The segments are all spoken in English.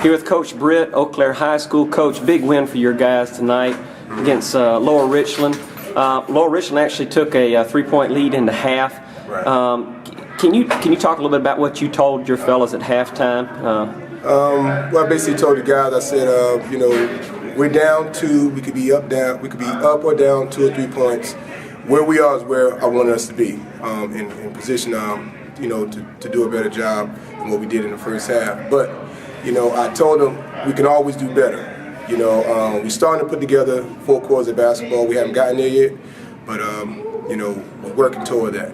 Here with Coach Britt, Eau Claire High School. Coach, big win for your guys tonight against Lower Richland. Lower Richland actually took a 3-point lead in the half. Right. Can you talk a little bit about what you told your fellas at halftime? Well, I basically told the guys, I said, we're down 2. We could be up, down. We could be up or down 2 or 3 points. Where we are is where I wanted us to be, in position, to do a better job than what we did in the first half. But, I told them we can always do better. We're starting to put together 4 quarters of basketball. We haven't gotten there yet, but we're working toward that.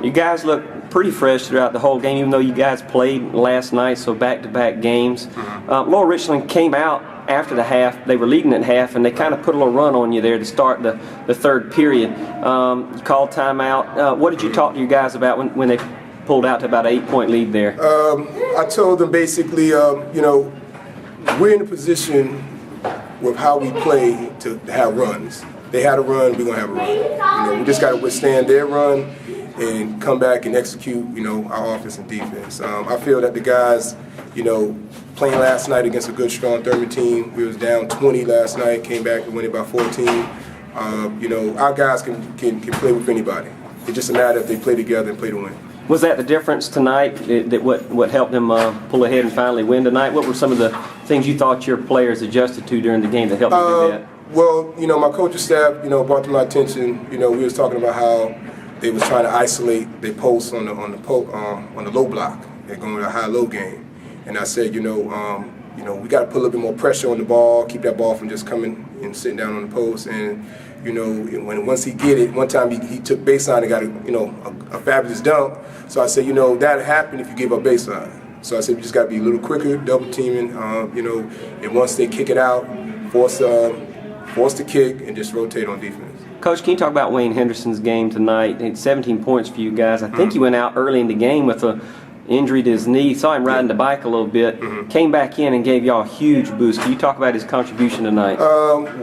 You guys look pretty fresh throughout the whole game, even though you guys played last night, so back-to-back games. Lower Richland came out after the half. They were leading at half, and they kind of put a little run on you there to start the third period. You called timeout. What did you talk to your guys about when they pulled out to about an 8-point lead there? I told them basically, we're in a position with how we play to have runs. They had a run, we're going to have a run. We just got to withstand their run and come back and execute, our offense and defense. I feel that the guys, playing last night against a good, strong Thurman team, we was down 20 last night, came back and won it by 14. Our guys can play with anybody. It's just a matter if they play together and play to win. Was that the difference tonight? That what helped them pull ahead and finally win tonight? What were some of the things you thought your players adjusted to during the game that helped them do that? Well, my coaching staff, brought to my attention. We was talking about how they was trying to isolate their posts on the low block. They're going to a high-low game, and I said, we got to put a little bit more pressure on the ball, keep that ball from just coming and sitting down on the post. And once he get it, one time he took baseline and got a fabulous dunk. So I said, that'll happen if you give up baseline. So I said we just got to be a little quicker, double teaming. And once they kick it out, force the kick and just rotate on defense. Coach, can you talk about Wayne Henderson's game tonight? He had 17 points for you guys. I think he went out early in the game with an injury to his knee. Saw him riding the bike a little bit. Came back in and gave y'all a huge boost. Can you talk about his contribution tonight?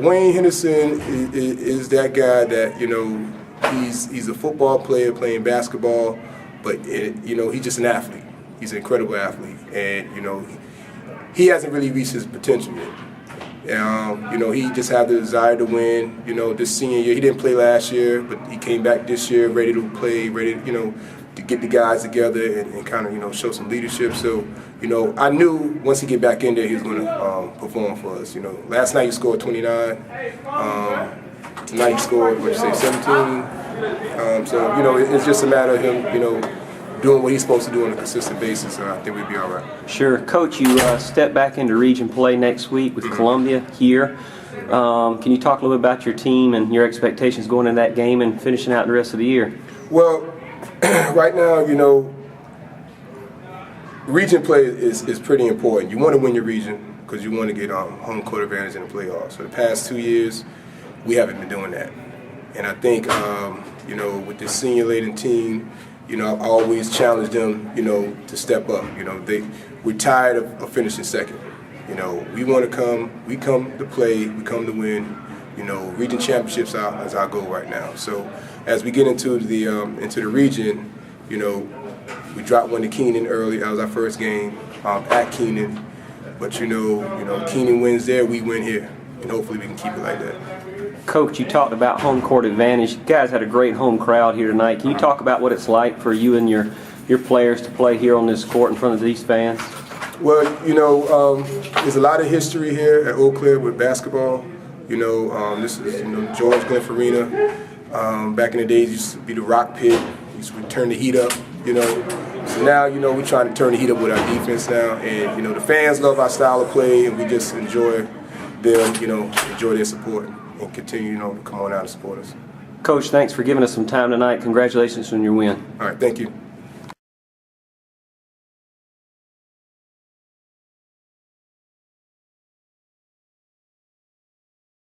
Wayne Henderson is that guy that, he's a football player playing basketball, but, he's just an athlete. He's an incredible athlete. And, he hasn't really reached his potential yet. He just had the desire to win. This senior year, he didn't play last year, but he came back this year ready to play, ready, to get the guys together and kind of, show some leadership. So, I knew once he get back in there, he was going to perform for us. Last night he scored 29. Tonight he scored, 17. So, it's just a matter of him, doing what he's supposed to do on a consistent basis, and I think we'd be all right. Sure. Coach, you step back into region play next week with Columbia here. Can you talk a little bit about your team and your expectations going into that game and finishing out the rest of the year? Well, right now, region play is pretty important. You want to win your region because you want to get home court advantage in the playoffs. For the past 2 years, we haven't been doing that. And I think, with this senior-laden team, I always challenge them, to step up. We're tired of finishing second. We want to come. We come to play. We come to win. Region championships is our goal right now. So as we get into the region, we dropped one to Keenan early. That was our first game at Keenan. But Keenan wins there, we win here, and hopefully we can keep it like that. Coach, you talked about home court advantage. You guys had a great home crowd here tonight. Can you talk about what it's like for you and your players to play here on this court in front of these fans? Well, there's a lot of history here at Eau Claire with basketball. This is George Glenn Arena. Back in the days, it used to be the Rock Pit. Used to turn the heat up. So now we're trying to turn the heat up with our defense now, and the fans love our style of play, and we just enjoy them. Enjoy their support. And continue, to come on out and support us. Coach, thanks for giving us some time tonight. Congratulations on your win. All right, thank you.